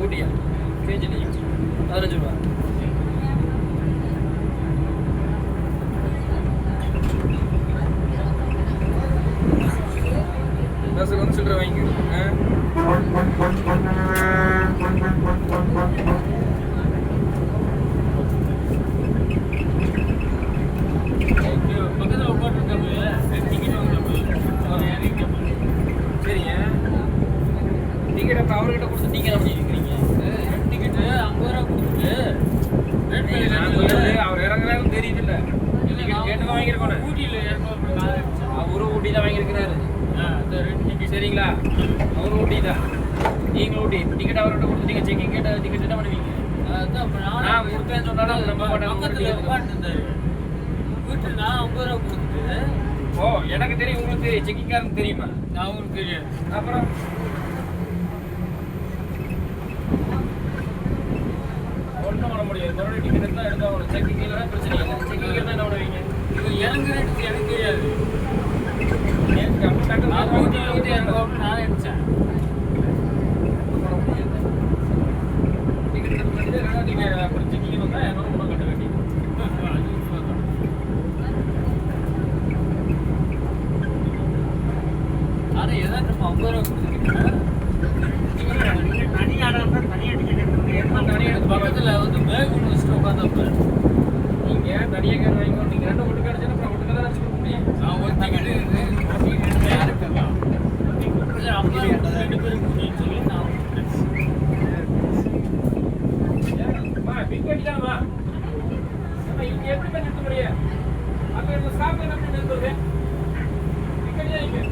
ஊட்டியா KG 15 ரூபா. பஸ்ஸுக்கு வந்து சில்லற வாங்கி பக்கத்தில் உட்காந்துருக்காங்க. சரிங்க, டிக்கெட் அப்புறம் அவர்கிட்ட கொடுத்து நீங்கள் என்ன பண்ணியிருக்கிறீங்க? டிக்கெட்டு 50 ரூபா கொடுத்துட்டு அவர் இறங்குறாருன்னு தெரியுது இல்லை? டிக்கெட் கேட்டு தான் வாங்கியிருக்கோம். ஊட்டியில் அவரும் ஊட்டி தான் வாங்கியிருக்கிறாரு. சரிங்களா, அவரும் ஊட்டி தான், நீங்களும் ஊட்டி. டிக்கெட் அவர்கிட்ட கொடுத்துட்டீங்க, செக்கிங் கேட்ட டிக்கெட் என்ன பண்ணுவீங்க? நான் கொடுத்தேன்னு சொன்னாலும் நம்ப மாட்டேன். வீட்டு நான் 50 ரூபா கொடுத்துட்டு ஓ எனக்கு தெரியும், உங்களுக்கு தெரியும், செக்கிங்காரன்னு தெரியுமா? நான் உங்களுக்கு தெரியும். அப்புறம் ஒன்றும் பண்ண முடியாது. மறுபடியும் டிக்கெட் தான் எடுத்து ஆகணும். செக்கிங் இல்லைன்னா பிரச்சனை இல்லை. செக்கிங் இருந்தால் என்ன பண்ணுவீங்க? இது இறங்குறதுக்கு எனக்கு தெரியாது. நான் ஊட்டி இறங்குவோம்னு நான் நினச்சேன். டிக்கெட் எடுத்து பண்ணிட்டு நீங்கள் அப்புறம் செக்கிங் வந்தால் என்னோட உணவு கட்ட வேண்டியது. ஆனால் ஏதாவது நம்ம 50 ரூபா கொடுத்துருக்கீங்க. பக்கத்தில் வந்து பேக் ஒன்று வச்சுட்டு உட்காந்தப்ப நீங்கள் தனியாக கேட்டு வாங்கிக்கணும். நீங்கள் 2 ஒட்டு கிடச்சுன்னா அப்புறம் ஒட்டுக்க தான் வச்சு கொடுக்க முடியும். நான் ஒரு டிக்கெட்டு இருக்கலாம் 50 2 பேருக்கு முடியும்னு சொல்லி நான் பிக் அடிக்கலாமா? இங்கே எப்படி பண்ணி நிறுத்த முடியும்? அங்கே இந்த ஸ்டாப் என்ன பண்ணி நிறுத்துறது? பிக் அடிதான் இங்கே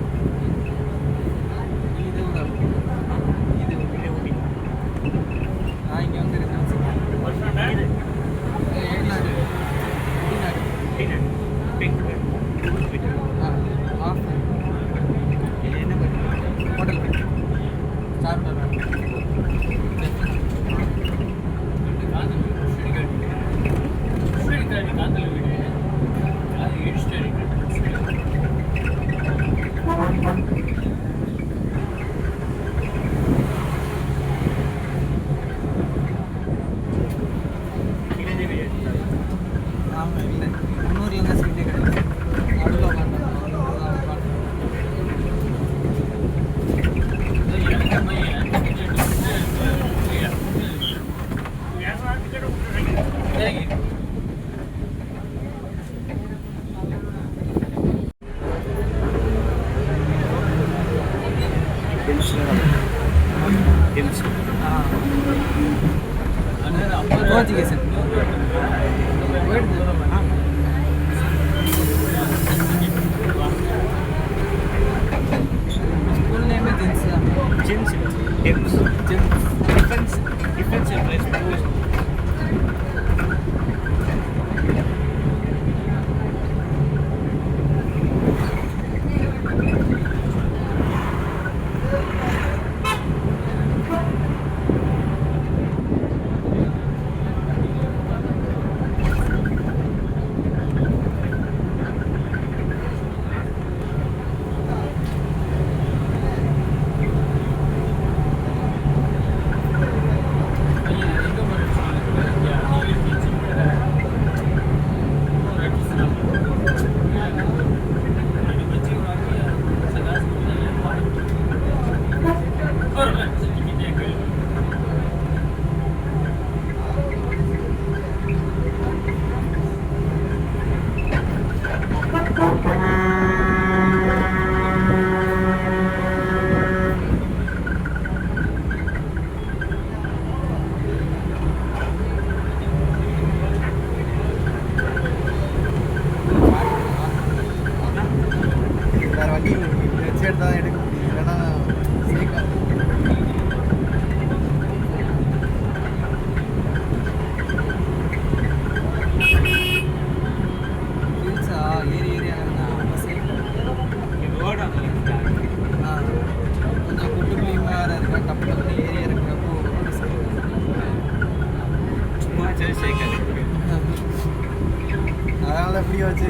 எப்படி வச்சு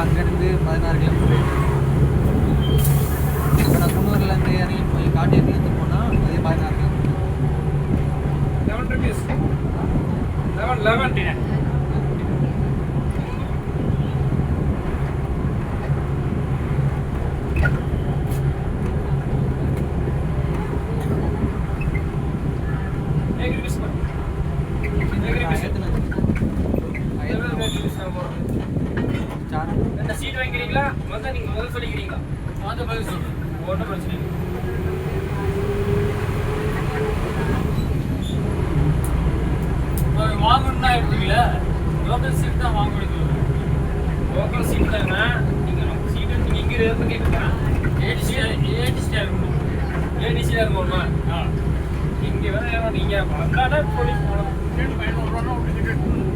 அங்கேருந்து 16 கிலோமீட்டர். இப்போ நான் குன்னூர்லேருந்து இறங்கி போய் காட்டேரிலேருந்து போனால் அதே 16 கிலோமீட்டர். 11 rupees. 11. சீட் வாங்கிக்கிறீங்களா? வந்து நீங்கள் முதல் சொல்லிக்கிறீங்களா? அந்த பதில் சொல்லுங்கள். ஒன்றும் பிரச்சனை இல்லை. வாங்கணும்னா எடுத்துக்கல, லோக்கல் சீட் தான் வாங்க முடியும். லோக்கல் சீட் தாங்கண்ணா. நீங்கள் சீட் நீங்கள் இங்கே இருந்து கேட்குறேன். ஏடிசியாக இருக்கணும். ஏடிசியாக இருக்கணுமா? ஆ, இங்கே வேணா நீங்கள் வந்தாடா போலீஸ் போகலாம். 500 ரூபா ஒரு டிக்கெட் எடுத்துக்கணும்.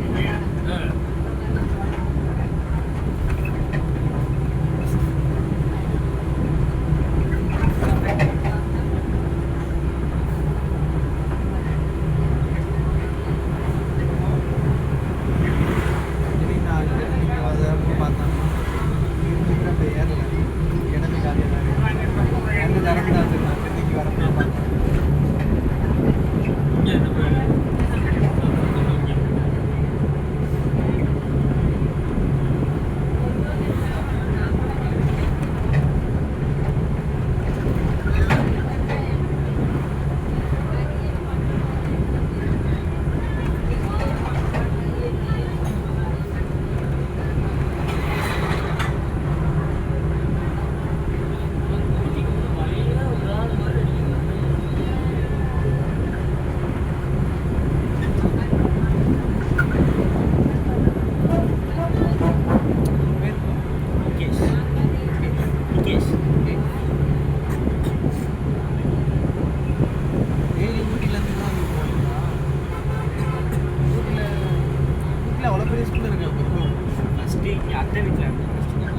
அத்தை வீட்டில்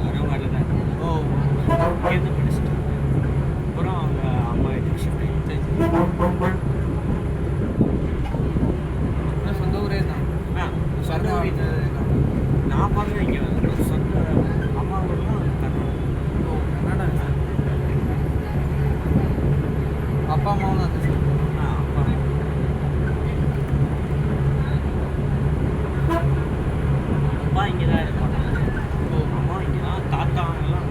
வரவங்க தான். ஓ, இங்கேருந்து படிச்சுட்டு அப்புறம் அவங்க அம்மா வீட்டுக்கு ஷிஃப்ட் ஆகிடுச்சு. சொந்த ஊரே தான். சொந்த வீட்டு நான் பார்த்து இங்கே சொந்த அம்மா ஊர்லாம் கர்நாடகா. ஓ, கர்நாடகா. அப்பா அம்மாவும் தான் அது. அப்பா அப்பா இங்கே தான் இருப்பாங்க. அம்மா இங்கே தான். தாத்தா எல்லாம்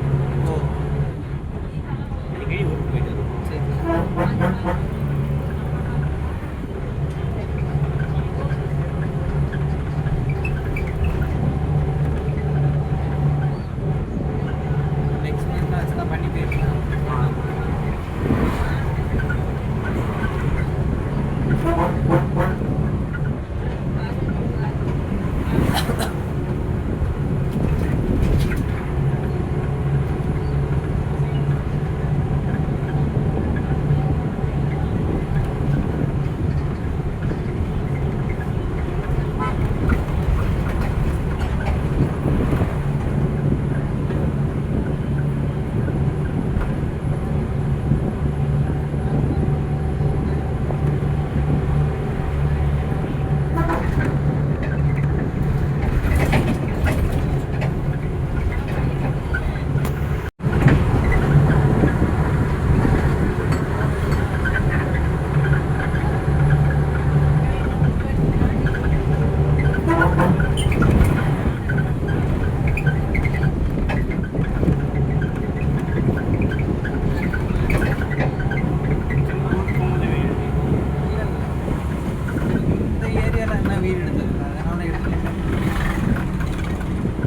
அடிக்கடி ஊருக்கு போயிட்டு இருக்கோம். சரி. நெக்ஸ்ட் மந்த் ஆச்சுன்னா பண்ணி போயிருக்கலாம்.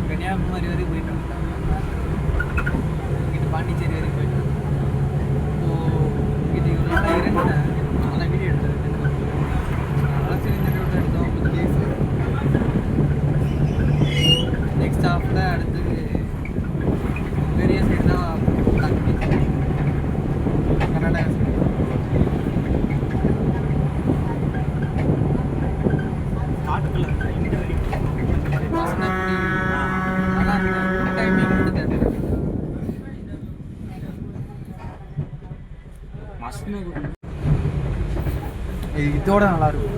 கன்னியாகுமரி வரைக்கும் போயிட்டு வந்துட்டாங்க. இங்கிட்டு பாண்டிச்சேரி வரைக்கும் போயிட்டு இது இவ்வளோ நாளாக இருந்தேன். அதெல்லாம் வீடியோ எடுத்தது. அதெல்லாம் சரி இந்த ரூட் எடுத்தோம். கேஸ் நெக்ஸ்ட் ஹாஃபில் அடுத்து பெரிய சைடு இதோட நல்லா இருக்கும்.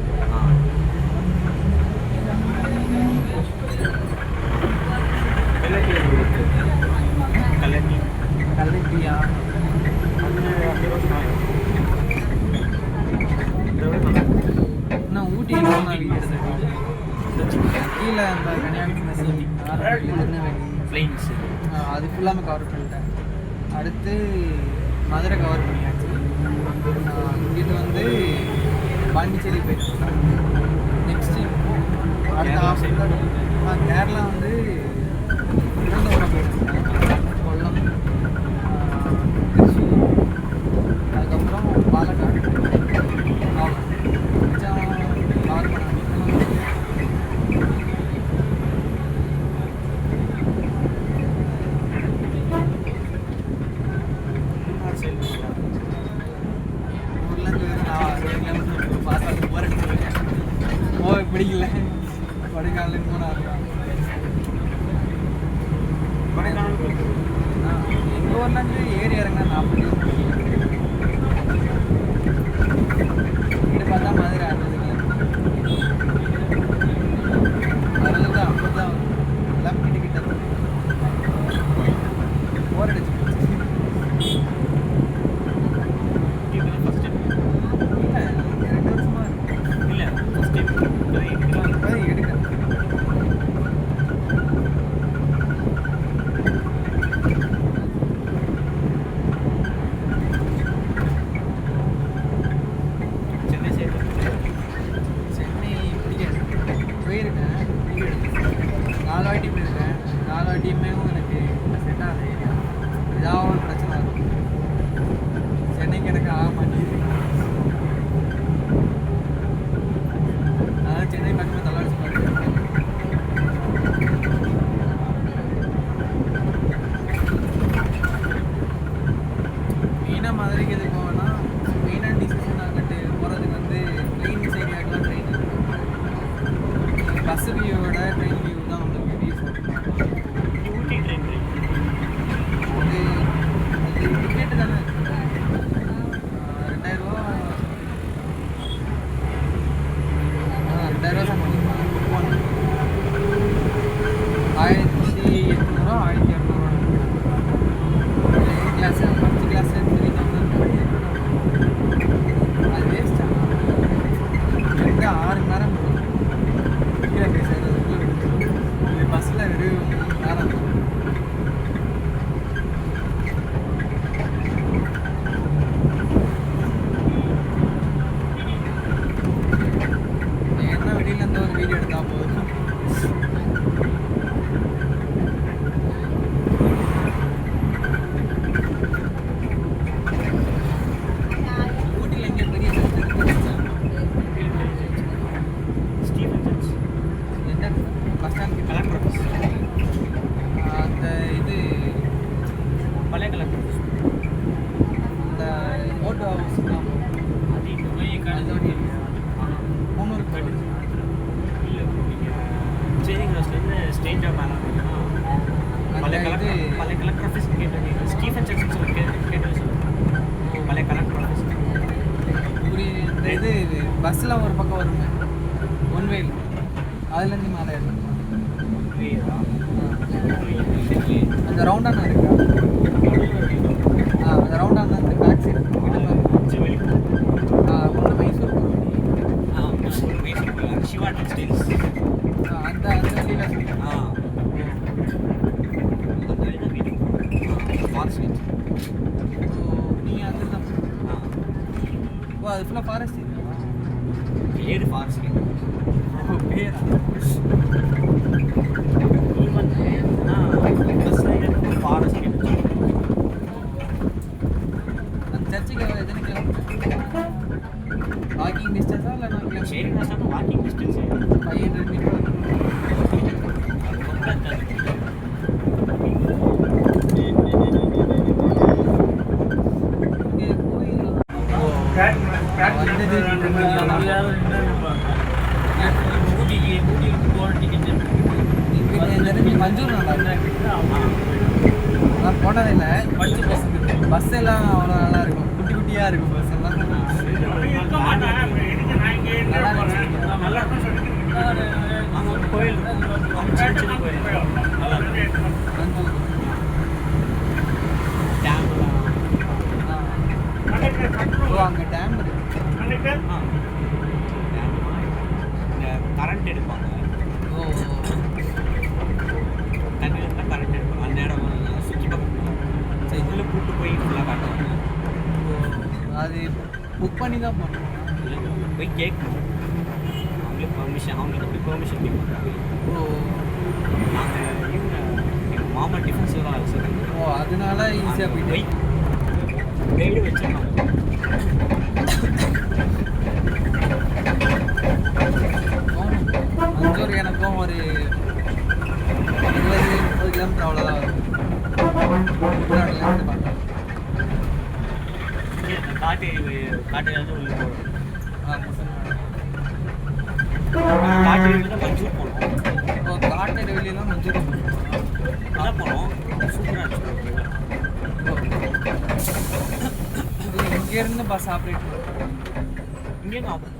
கல்லட்டியா இன்னும் ஊட்டியில் கீழே அந்த கன்னியாகுமரி ஃப்ளைன்ஸ் அது ஃபுல்லாமே கவர் பண்ணிட்டேன். அடுத்து மதுரை கவர் பண்ணியாச்சு. இது வந்து பாண்டிச்சேரி போயிட்டு நெக்ஸ்ட்டு அடுத்த ஆப்ஷன் கேரளா வந்து திருவனந்தபுரம் போயிருக்கேன், கொல்லம், திருச்சூர், அதுக்கப்புறம் பாலக்காடு. அவ்வளோ கொஞ்சம் கவர் பண்ண பிடிக்கல. கொடைக்கானல் மூணாறு எங்கள் ஊர்லேருந்து ஏறி இறங்க 40 கிலோமீட்டர் பார்த்தா மதுரை 60 கிலோமீட்டர் தான் 50 தான் எல்லாம் கிட்ட போர் அடிச்சு பஸ்ஸில் ஒரு பக்கம் வருங்க ஒன் வேல், அதுலேருந்து மேலே ஏறணும். அந்த ரவுண்டானா இருக்கா? அந்த ரவுண்டானா அந்த பேக் சைடு ஒன்று மைசூர் அந்த நீங்கள் அது தான் அது ஃபுல்லாக ஃபாரஸ்ட் பேர் ஃபாரஸ்ட் பேரா ஃபாரஸ்ட் அந்த சர்ச்சுக்கு எத்தனை கிலோமீட்டர் வாக்கிங் டிஸ்டன்ஸா இல்லை நான் kilometre walking distance 500 metre Manjoor நான் போனதில்லை. பஸ் எல்லாம் அவ்வளோ நல்லா இருக்கும், குட்டி குட்டியாக இருக்கும் பஸ் எல்லாம். நல்லா இருந்துச்சு. அங்கே ஒரு கோயில் இருக்கும், சின்ன கோயில் நல்லா இருக்கும். டேம்லாம் அங்கே டேம் இருக்கு. இந்த கரண்ட் எடுப்பாங்க. ஓ, தண்ணியில் தான் கரண்ட் எடுப்பாங்க. அந்த இடம் சுற்றி பார்க்கணும். சரி, இதில் கூப்பிட்டு போய் ஃபுல்லாக காட்டுவாங்க. அது புக் பண்ணி தான் போகணும். போய் கேட்கணும், அவங்களுக்கு பெர்மிஷன், அவங்களுக்கு எப்படி பெர்மிஷன் கேட்பாங்க. ஓ, நாங்கள் எங்கள் மாமா டிஃபன்ஸில் தான் வேலை செய்கிறாங்க. ஓ, அதனால ஈஸியாக போய் கைடு வச்சுருக்காங்க. மஞ்சூர் எனக்கும் ஒரு 20-30 கிலோமீட்டர் அவ்வளோதான் வரும். குஜராட்லேருந்து பார்த்தா காட்டு வந்து உள்ள போகிறோம். காட்டு தான் மஞ்சூர் போனோம். இப்போ காட்டு வெளியெல்லாம் மஞ்சூர் போனோம். அதான் போனோம், சூப்பராக இருந்துச்சு. இங்கேருந்து பஸ் ஆப்ரேட் பண்ணுறோம். இங்கேருந்து ஆப்ரேட்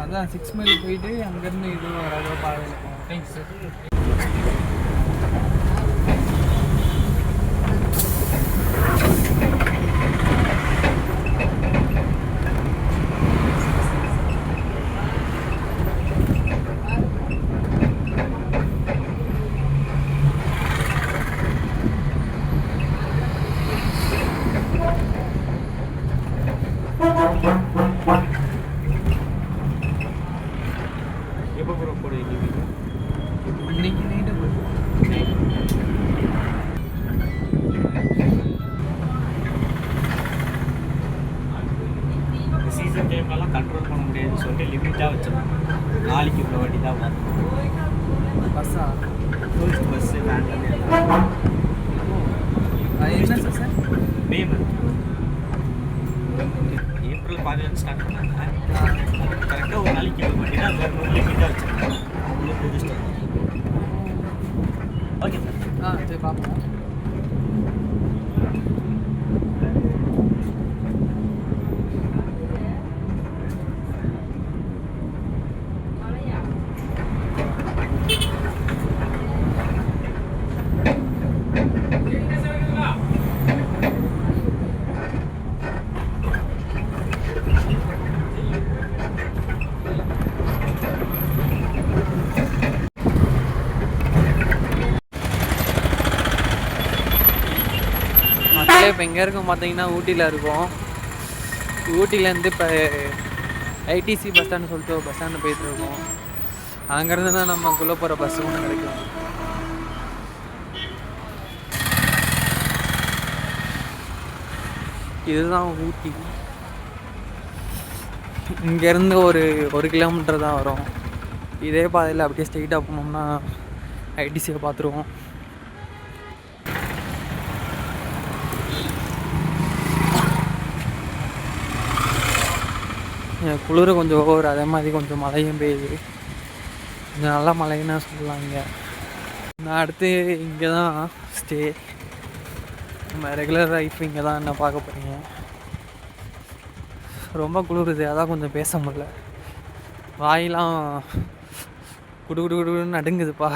அதான் 6 மைல் போயிட்டு அங்கேருந்து இது வராது பாதையில் போவோம். Thanks sir. எப்போ ப்ரோ போடுவீங்க? இன்னைக்கு நைட்டு சீசன் டைம்லலாம் கண்ட்ரோல் பண்ண முடியாதுன்னு சொல்லிட்டு லிமிட்டாக வச்சிருக்கோம். நாளைக்கு இவ்வளோ வண்டி தான் வரும். பஸ்ஸா? Tourist bus, van. என்ன sir? May month April 15 start பண்ணாங்க. கரெக்டாக ஒரு நாளைக்கு இவ்வளோ வண்டி தான் வரணும், லிமிட்டாக வச்சுருக்கோம். அவ்வளோ டூரிஸ்ட் வரும். Okay sir. சரி, பார்ப்போம். இப்போ எங்கே இருக்கும் பார்த்தீங்கன்னா ஊட்டியில் இருக்கோம். ஊட்டிலேருந்து இப்போ ஐடிசி பஸ் ஸ்டாண்டு சொல்லிட்டு ஒரு பஸ் ஸ்டாண்டு போயிட்டுருக்கோம். அங்கேருந்து தான் நம்மக்குள்ளே போகிற பஸ்ஸு ஒன்று கிடைக்கும். இதுதான் ஊட்டி. இங்கேருந்து ஒரு 1 கிலோமீட்டர் தான் வரும். இதே பாதையில் அப்படியே ஸ்ட்ரெயிட்டாக போனோம்னா ஐடிசியை பார்த்துருவோம். குளிர் கொஞ்சம் ஓவர், அதே மாதிரி கொஞ்சம் மழையும் பெய்யுது. கொஞ்சம் நல்லா மழைன்னு சொல்லலாம். இங்கே நான் அடுத்து இங்கே தான் ஸ்டே. நம்ம ரெகுலர் லைஃப் இங்கே தான் என்ன பார்க்க போகிறீங்க. ரொம்ப குளிருது, அதான் கொஞ்சம் பேச முடியல. வாயெலாம் குடு குடு குடுன்னு நடுங்குதுப்பா.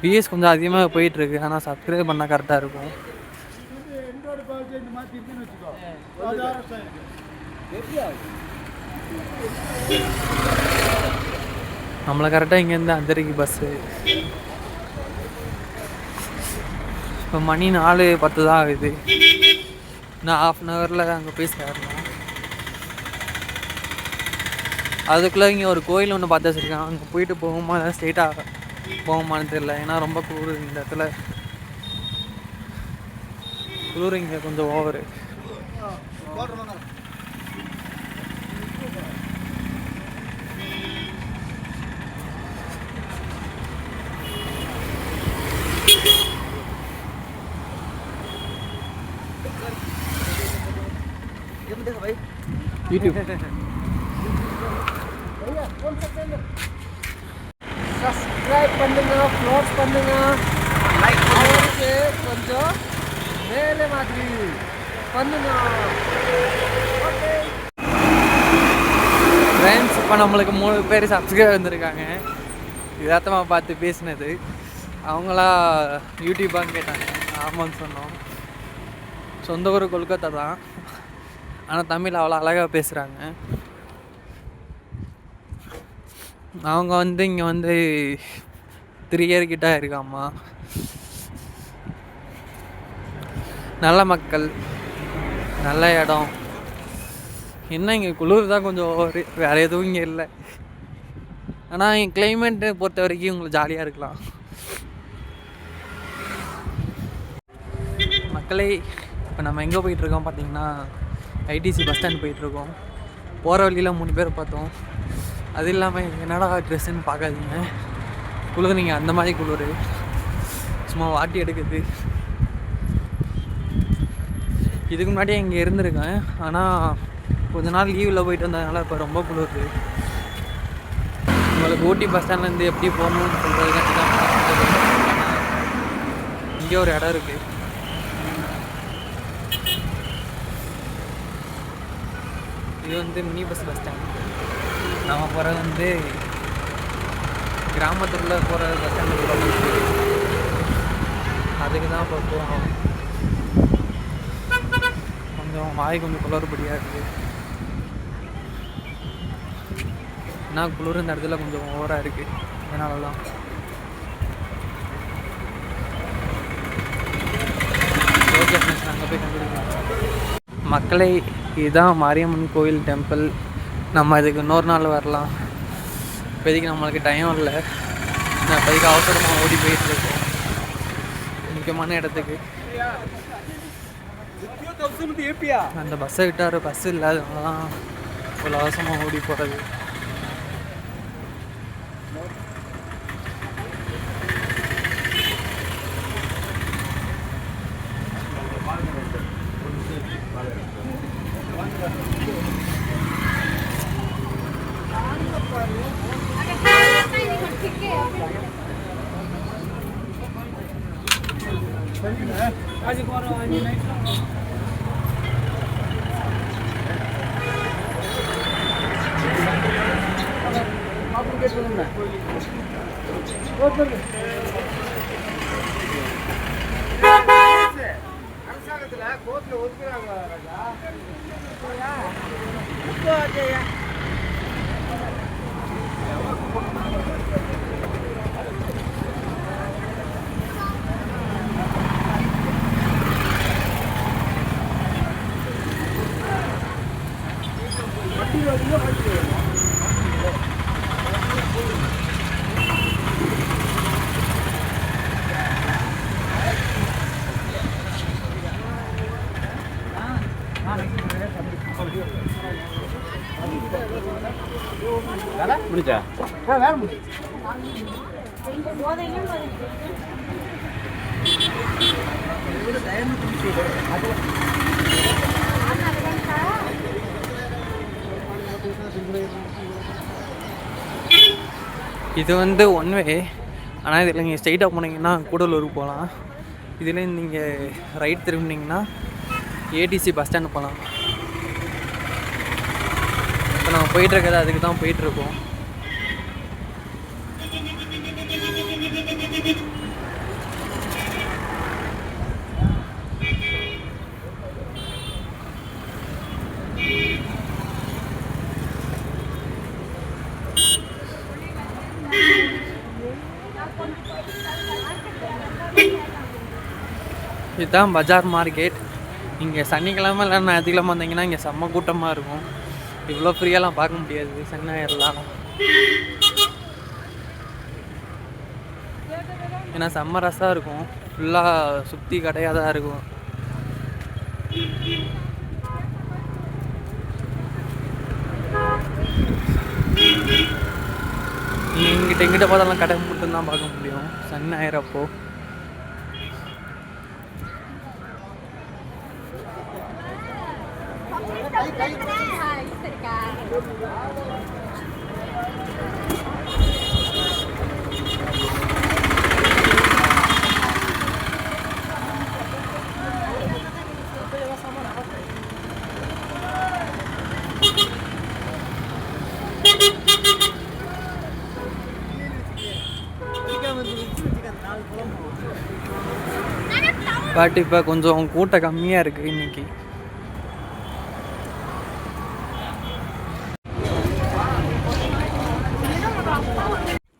விஎஸ் கொஞ்சம் அதிகமாக போயிட்டுருக்கு, ஆனால் சப்ஸ்கிரைப் பண்ணால் கரெக்டாக இருக்கும். நம்மளை கரெக்டாக இங்கேருந்து 5:30 பஸ்ஸு. இப்போ மணி 4:10 தான் ஆகுது. நான் 1/2 ஹவரில் அங்கே போய் சேரணும். அதுக்குள்ளே இங்கே ஒரு கோயில் ஒன்று பார்த்து வச்சுருக்கேன். அங்கே போயிட்டு போகுமா ஸ்ட்ரெயிட்டாக போகுமான்னு தெரியல. ஏன்னா ரொம்ப குளிர் இந்த இடத்துல. குளிர் இங்கே கொஞ்சம் ஓவரு. यूट्यूब சப்ஸ்கிரைப் பண்ணுங்க, க்ளோஸ் பண்ணுங்க, லைக் பண்ணுங்க, கொஞ்சம் மேலே மாதிரி ஃப்ரெண்ட்ஸ், இப்போ நம்மளுக்கு 3 பேர் சப்ஸ்கிரைபர் வந்திருக்காங்க. யதார்த்தமாக பார்த்து பேசினது. அவங்களா யூடியூப்பான்னு கேட்டாங்க. ஆமான்னு சொன்னோம். சொந்த ஊர் கொல்கத்தா தான், ஆனால் தமிழ் அவ்வளோ அழகாக பேசுகிறாங்க. அவங்க வந்து இங்கே வந்து 3 இயர் கிட்ட இருக்காம்மா. நல்ல மக்கள், நல்ல இடம். என்ன இங்கே குளிர் தான் கொஞ்சம் ஓவர், வேறு எதுவும் இங்கே இல்லை. ஆனால் இங்கே கிளைமேட்டு பொறுத்த வரைக்கும் உங்களுக்கு ஜாலியாக இருக்கலாம். மக்களே, இப்போ நம்ம எங்கே போயிட்டுருக்கோம் பார்த்தீங்கன்னா, ஐடிசி பஸ் ஸ்டாண்ட் போயிட்டுருக்கோம். போகிற வழியில் 3 பேர் பார்த்தோம். அது இல்லாமல் என்னடா ட்ரெஸ்ஸுன்னு பார்க்காதீங்க, குளிர் நீங்கள் அந்த மாதிரி குளிர் சும்மா வாட்டி எடுக்குது. இதுக்கு முன்னாடியே இங்கே இருந்திருக்கேன், ஆனால் கொஞ்ச நாள் லீவில் போயிட்டு வந்ததுனால இப்போ ரொம்ப குளிருது. உங்களுக்கு ஊட்டி பஸ் ஸ்டாண்ட்லேருந்து எப்படி போகணும்னு சொல்கிறதுக்காண்டி தான் இங்கே ஒரு இடம் இருக்குது. இது வந்து மினி பஸ் ஸ்டாண்ட். நம்ம போகிறது வந்து கிராமத்துக்குள்ளே போகிற பஸ் ஸ்டாண்டுக்குள்ளே, அதுக்கு தான் இப்போ போகிறோம். கொஞ்சம் வாய் கொஞ்சம் குளறுபடியாக இருக்குது. ஏன்னா குளிர் இந்த இடத்துல கொஞ்சம் ஓவராக இருக்குது, அதனால தான். ஓகே ஃப்ரெண்ட்ஸ், நாங்கள் போய் கண்டுபிடிக்கலாம். மக்களே, இதுதான் மாரியம்மன் கோயில் டெம்பிள். நம்ம இதுக்கு இன்னொரு நாள் வரலாம். இப்போதைக்கு நம்மளுக்கு டைம் இல்லை. நான் இப்போதைக்கு அவசரமாக ஓடி போயிட்டுருக்கோம் முக்கியமான இடத்துக்கு. அந்த பஸ்ஸை விட்டார், பஸ் இல்லாதவங்க தான் இவ்வளோ அவசரமாக ஓடி போகிறது. முடிச்சா இது வந்து ஒன் வே. ஆனால் இதில் நீங்கள் ஸ்ட்ரைட்டாக போனீங்கன்னா கூடலூருக்கு போகலாம். இதில் நீங்கள் ரைட் திரும்பினீங்கன்னா ஏடிசி பஸ் ஸ்டாண்டு போகலாம். இப்போ நம்ம போயிட்டுருக்கிறது அதுக்கு தான் போயிட்டுருக்கோம். இதுதான் பஜார் மார்க்கெட். இங்கே சனிக்கிழமை இல்லை ஞாயிற்றுக்கிழமை வந்தீங்கன்னா இங்கே செம்ம கூட்டமாக இருக்கும். இவ்வளோ ஃப்ரீயெல்லாம் பார்க்க முடியாது சனி ஞாயிறுலாம். ஏன்னா செம்ம ரஷ்ஷாக இருக்கும், ஃபுல்லாக சுற்றி கடையாக தான் இருக்கும். நீங்கள் எங்கிட்ட பார்த்தாலும் கடை மட்டும்தான் பார்க்க முடியும் சனி ஞாயிறு அப்போ. பட் இப்போ கொஞ்சம் கூட்டம் கம்மியாக இருக்குது இன்றைக்கி.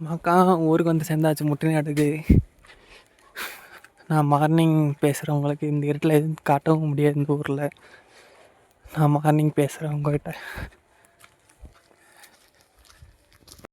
மக்கா ஊருக்கு வந்து சேர்ந்தாச்சு முட்டினாட்டுக்கு. நான் மார்னிங் பேசுகிறவங்களுக்கு இந்த இருட்டில் எதுவும் காட்டவும் முடியாது. இந்த ஊரில் நான் மார்னிங் பேசுகிறேன் உங்கள்கிட்ட.